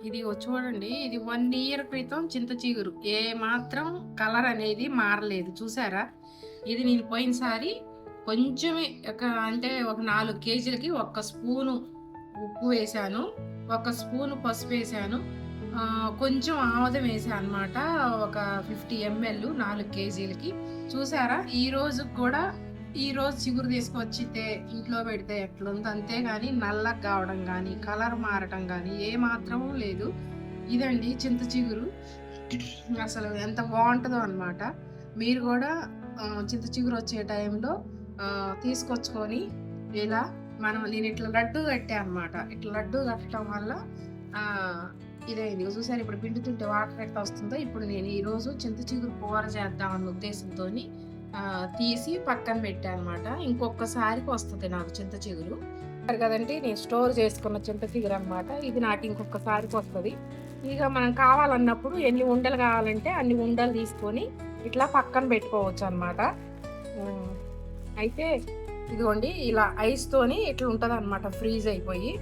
ఇది చూడండి, ఇది 1 ఇయర్ క్రితం చింత చిగురు. ఏ మాత్రం కలర్ అనేది మారలేదు చూసారా? ఇది నేను పోయినసారి కొంచెమే అంటే ఒక 4 కేజీలకి ఒక్క స్పూను ఉప్పు వేశాను, ఒక స్పూను పసుపు వేశాను, కొంచెం ఆముదం వేసాను అనమాట. ఒక 50 ml 4 కేజీలకి. చూసారా? ఈరోజు చిగురు తీసుకొచ్చితే ఇంట్లో పెడితే ఎట్లుంది, అంతేగాని నల్లగా కావడం కానీ కలర్ మారటం కానీ ఏ మాత్రము లేదు. ఇదండి చింత చిగురు. అసలు ఎంత బాగుంటుందో అనమాట. మీరు కూడా చింత చిగురు వచ్చే టైంలో తీసుకొచ్చుకొని ఇలా నేను ఇట్లా లడ్డు కట్టా అనమాట. ఇట్లా లడ్డు కట్టడం వల్ల ఇదైంది చూసారు. ఇప్పుడు పిండుతుంటే వాటర్ ఎట్లా వస్తుందో, ఇప్పుడు నేను ఈరోజు చింత చిగురు కూర చేద్దామన్న ఉద్దేశంతో తీసి పక్కన పెట్టా అనమాట. ఇంకొకసారికి వస్తుంది నాకు చింత చిగురు కదండి. నేను స్టోర్ చేసుకున్న చింత చిగురు అనమాట. ఇది నాకు ఇంకొకసారికి వస్తుంది. ఇక మనం కావాలన్నప్పుడు ఎన్ని ఉండలు కావాలంటే అన్ని ఉండలు తీసుకొని ఇట్లా పక్కన పెట్టుకోవచ్చు అనమాట. అయితే ఇదిగోండి, ఇలా ఐస్తోని ఇట్లా ఉంటుంది అనమాట, ఫ్రీజ్ అయిపోయి.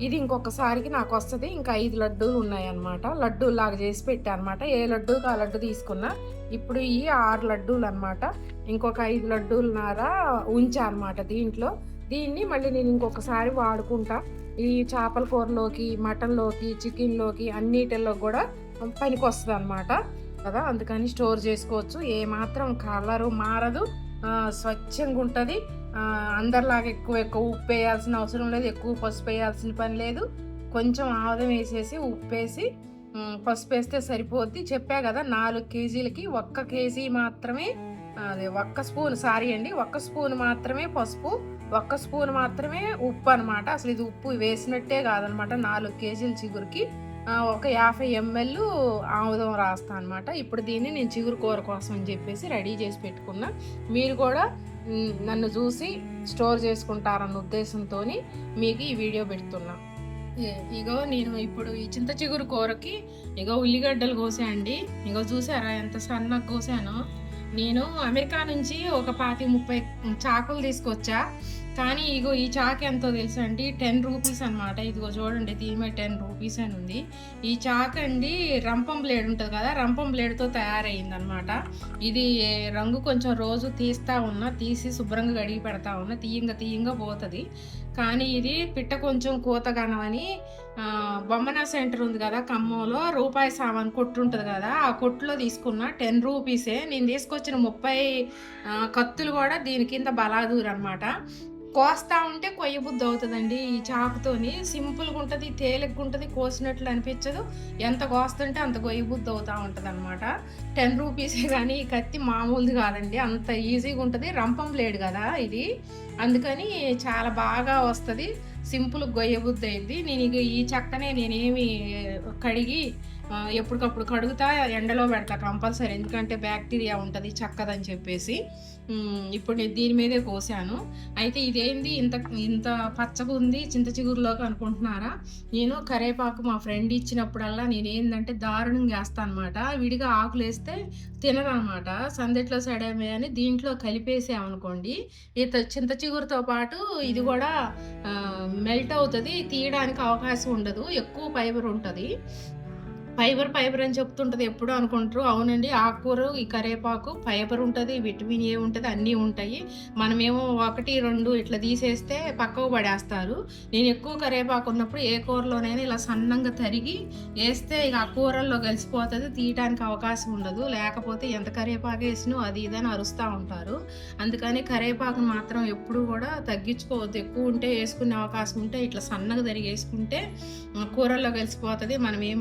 ఇది ఇంకొకసారికి నాకు వస్తుంది. ఇంకా 5 లడ్డూలు ఉన్నాయన్నమాట. లడ్డూలాగా చేసి పెట్టా అనమాట. ఏ లడ్డూకి ఆ లడ్డు తీసుకున్నా. ఇప్పుడు ఈ 6 లడ్డూలు అనమాట. ఇంకొక 5 లడ్డూలున్నర ఉంచా అనమాట దీన్ని మళ్ళీ నేను ఇంకొకసారి వాడుకుంటా. ఈ చేపల కూరలోకి, మటన్లోకి, చికెన్లోకి అన్నిటిలో కూడా పనికి వస్తుంది అనమాట కదా. అందుకని స్టోర్ చేసుకోవచ్చు. ఏ మాత్రం కలరు మారదు, స్వచ్ఛంగా ఉంటుంది. అందరిలాగా ఎక్కువ ఉప్పు వేయాల్సిన అవసరం లేదు, ఎక్కువ పసుపు వేయాల్సిన పని లేదు. కొంచెం ఆముదం వేసేసి ఉప్పేసి పసుపు వేస్తే సరిపోద్ది. చెప్పా కదా 4 కేజీలకి 1 కేజీ మాత్రమే, అదే 1 స్పూన్, సారీ అండి, 1 స్పూన్ మాత్రమే పసుపు, 1 స్పూన్ మాత్రమే ఉప్పు అనమాట. అసలు ఇది ఉప్పు వేసినట్టే కాదనమాట. 4 కేజీల చిగురికి ఒక 50 ml ఆముదం రాస్తా అనమాట. ఇప్పుడు దీన్ని నేను చిగురు కూర కోసం అని చెప్పేసి రెడీ చేసి పెట్టుకున్నా. మీరు కూడా నన్ను చూసి స్టోర్ చేసుకుంటారన్న ఉద్దేశంతో మీకు ఈ వీడియో పెడుతున్నా. ఇగో నేను ఇప్పుడు ఈ చింత చిగురు కూరకి ఉల్లిగడ్డలు కోసాయండి. చూసారా ఎంత సన్నగా కోసానో. నేను అమెరికా నుంచి ఒక 25-30 చాకులు తీసుకొచ్చా. కానీ ఈ చాకు ఎంతో తెలుసా అండి? 10 రూపీస్ అనమాట. ఇదిగో చూడండి, దీని మీద 10 రూపీస్ అని ఉంది. ఈ చాకు అండి రంపం బ్లేడ్ ఉంటుంది కదా, రంపం బ్లేడ్తో తయారైంది అనమాట. ఇది రంగు కొంచెం రోజు తీసి శుభ్రంగా కడిగి పెడతా ఉన్నా, తీయంగా పోతుంది. కానీ ఇది పిట్ట కొంచెం కూతగనమని బొమ్మనా సెంటర్ ఉంది కదా ఖమ్మంలో, రూపాయి సామాన్ కొట్టు ఉంటుంది కదా, ఆ కొట్టులో తీసుకున్న 10 రూపీసే. నేను తీసుకొచ్చిన 30 కత్తులు కూడా దీని కింద బలాదూర్ అనమాట. కోస్తా ఉంటే కొయ్య బుద్ధి అవుతుందండి. ఈ చాకుతోని సింపుల్గా ఉంటుంది, తేలిగ్గా ఉంటుంది, కోసినట్లు అనిపించదు. ఎంత కోస్తుంటే అంత కొయ్య బుద్ధి అవుతూ ఉంటుంది అనమాట. 10 రూపీసే. కానీ ఈ కత్తి మామూలుది కాదండి, అంత ఈజీగా ఉంటుంది. రంపం బ్లేడ్ కదా ఇది, అందుకని చాలా బాగా వస్తుంది. సింపుల్ గొయ్య బుద్ధి అయింది. నేను ఈ చెక్కనే నేనేమి కడిగి ఎప్పటికప్పుడు కడుగుతా, ఎండలో పెడతా కంపల్సరీ, ఎందుకంటే బ్యాక్టీరియా ఉంటుంది చక్కదని చెప్పేసి. ఇప్పుడు నేను దీని మీదే కోసాను. అయితే ఇదేంది ఇంత పచ్చగా ఉంది చింత చిగురులోకి అనుకుంటున్నారా? నేను కరేపాకు మా ఫ్రెండ్ ఇచ్చినప్పుడల్లా నేనేందంటే దారుణంగా వేస్తాను అనమాట. విడిగా ఆకులు వేస్తే తినరనమాట. సందెట్లో సడమే అని దీంట్లో కలిపేసామనుకోండి, చింత చిగురుతో పాటు ఇది కూడా మెల్ట్ అవుతుంది, తీయడానికి అవకాశం ఉండదు, ఎక్కువ ఫైబర్ ఉంటుంది. ఫైబర్ అని చెప్తుంటుంది, ఎప్పుడు అనుకుంటారు. అవునండి, ఆకుకూర ఈ కరేపాకు ఫైబర్ ఉంటుంది, విటమిన్ ఏ ఉంటుంది, అన్నీ ఉంటాయి. మనమేమో 1-2 ఇట్లా తీసేస్తే పక్కకు పడేస్తారు. నేను ఎక్కువ కరేపాకు ఉన్నప్పుడు ఏ కూరలోనైనా ఇలా సన్నంగా తరిగి వేస్తే ఇక ఆ కూరల్లో కలిసిపోతుంది, తీయడానికి అవకాశం ఉండదు. లేకపోతే ఎంత కరేపాకు వేసినా అది ఇదని అరుస్తూ ఉంటారు. అందుకని కరేపాకును మాత్రం ఎప్పుడు కూడా తగ్గించుకోవద్దు. ఎక్కువ ఉంటే వేసుకునే అవకాశం ఉంటే ఇట్లా సన్నగా తరిగి వేసుకుంటే కూరల్లో కలిసిపోతుంది. మనం ఏం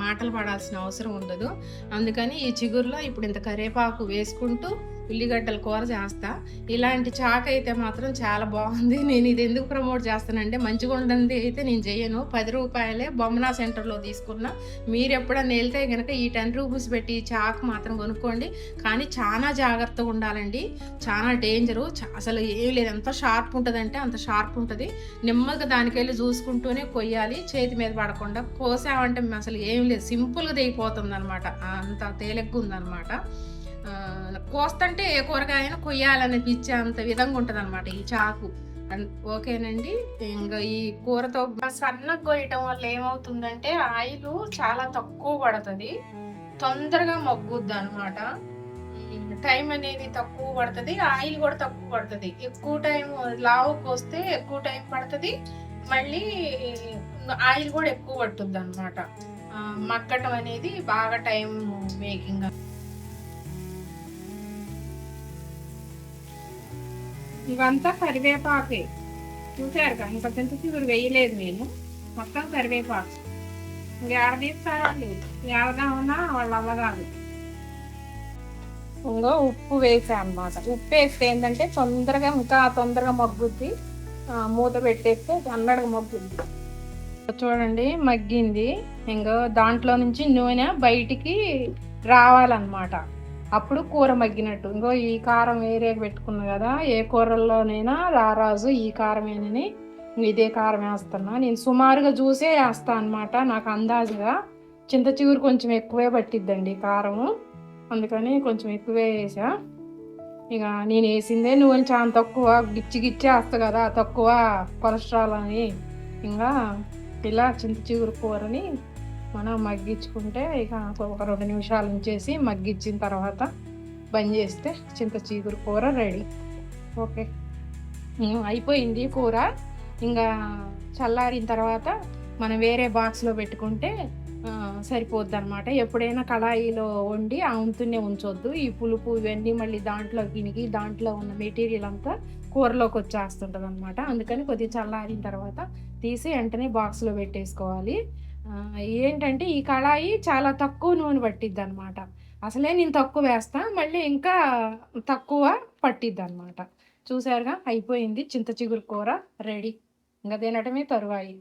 మాటలు పడాల్సిన అవసరం ఉండదు. అందుకని ఈ చిగురులో ఇప్పుడు ఇంత కరేపాకు వేసుకుంటూ ఉల్లిగడ్డల కూర చేస్తా. ఇలాంటి చాకు అయితే మాత్రం చాలా బాగుంది. నేను ఇది ఎందుకు ప్రమోట్ చేస్తానంటే, మంచిగా ఉండదు అయితే నేను చేయను. 10 రూపాయలే బొమ్మనా సెంటర్లో తీసుకున్నా. మీరు ఎప్పుడన్నా వెళ్తే కనుక ఈ 10 రూపీస్ పెట్టి చాకు మాత్రం కొనుక్కోండి. కానీ చాలా జాగ్రత్తగా ఉండాలండి, చాలా డేంజరు. అసలు ఏం లేదు, ఎంత షార్ప్ ఉంటుందంటే అంత షార్ప్ ఉంటుంది. నెమ్మదిగా దానికి వెళ్ళి చూసుకుంటూనే కొయ్యాలి, చేతి మీద పడకుండా. కోసామంటే అసలు ఏం లేదు, సింపుల్గా దిగిపోతుంది అనమాట, అంత తేలిగ్గా ఉందన్నమాట. కోస్తంటే ఏ కూరగాయన కొయ్యాలనిపించే అంత విధంగా ఉంటుంది అనమాట ఈ చాకు. ఓకేనండి. ఇంక ఈ కూరతో సన్నగా కొయ్యటం వల్ల ఏమవుతుందంటే ఆయిలు చాలా తక్కువ పడతది. తొందరగా మగ్గుద్దనమాట. టైం అనేది తక్కువ పడతది. ఆయిల్ కూడా తక్కువ పడతది. ఎక్కువ టైం లావుగా కోస్తే ఎక్కువ టైం పడతది. మళ్ళీ ఆయిల్ కూడా ఎక్కువ పట్టుద్దనమాట. మగ్గటం అనేది బాగా టైం మేకింగ్. ఇవంతా కరివేపాకే. చూసారుగా ఇంకా చింతచిగురు వేయలేదు నేను. మొత్తం కరివేపాకు. ఇంకేడ తీస్తారండి, ఏడదామన్నా వాళ్ళు అవ్వగాదు. ఇంకో ఉప్పు వేసా అన్నమాట. ఉప్పు వేస్తే ఏంటంటే ఇంకా తొందరగా మగ్గుద్ది. మూత పెట్టేస్తే అన్నడగా మగ్గుద్ది. చూడండి మగ్గింది. ఇంకో దాంట్లో నుంచి నూనె బయటికి రావాలన్నమాట. అప్పుడు కూర మగ్గినట్టు. ఇంకో ఈ కారం వేరే పెట్టుకున్నా కదా, ఏ కూరల్లోనైనా రారాజు ఈ కారమేనని ఇదే కారం వేస్తున్నా. నేను సుమారుగా చూసే వేస్తా అనమాట. నాకు అందాజుగా చింత చిగురు కొంచెం ఎక్కువే పట్టిద్దండి కారము, అందుకని కొంచెం ఎక్కువే వేసా. ఇక నేను వేసిందే నూనె చాలా తక్కువ, గిచ్చి గిచ్చి వేస్తా కదా, తక్కువ కొలెస్ట్రాల్ అని. ఇంకా ఇలా చింత చిగురు కూరని మనం మగ్గించుకుంటే ఇక ఒక 2 నిమిషాలు ఉంచేసి మగ్గించిన తర్వాత బంద్ చేస్తే చింత చిగురు కూర రెడీ. ఓకే, అయిపోయింది కూర. ఇంకా చల్లారిన తర్వాత మనం వేరే బాక్స్లో పెట్టుకుంటే సరిపోద్ది అనమాట. ఎప్పుడైనా కళాయిలో వండి ఆవుతూనే ఉంచొద్దు. ఈ పులుపు ఇవన్నీ మళ్ళీ దాంట్లో గినిగి దాంట్లో ఉన్న మెటీరియల్ అంతా కూరలోకి వచ్చేస్తుంటుంది అనమాట. అందుకని కొద్దిగా చల్లారిన తర్వాత తీసి వెంటనే బాక్స్లో పెట్టేసుకోవాలి. ఏంటంటే ఈ కళాయి చాలా తక్కువ నూనె పట్టిద్ది అనమాట. అసలే నేను తక్కువ వేస్తా, మళ్ళీ ఇంకా తక్కువ పట్టిద్ది అనమాట. చూసారుగా అయిపోయింది చింత చిగురు కూర రెడీ. ఇంకా తినటమే తరువాయి.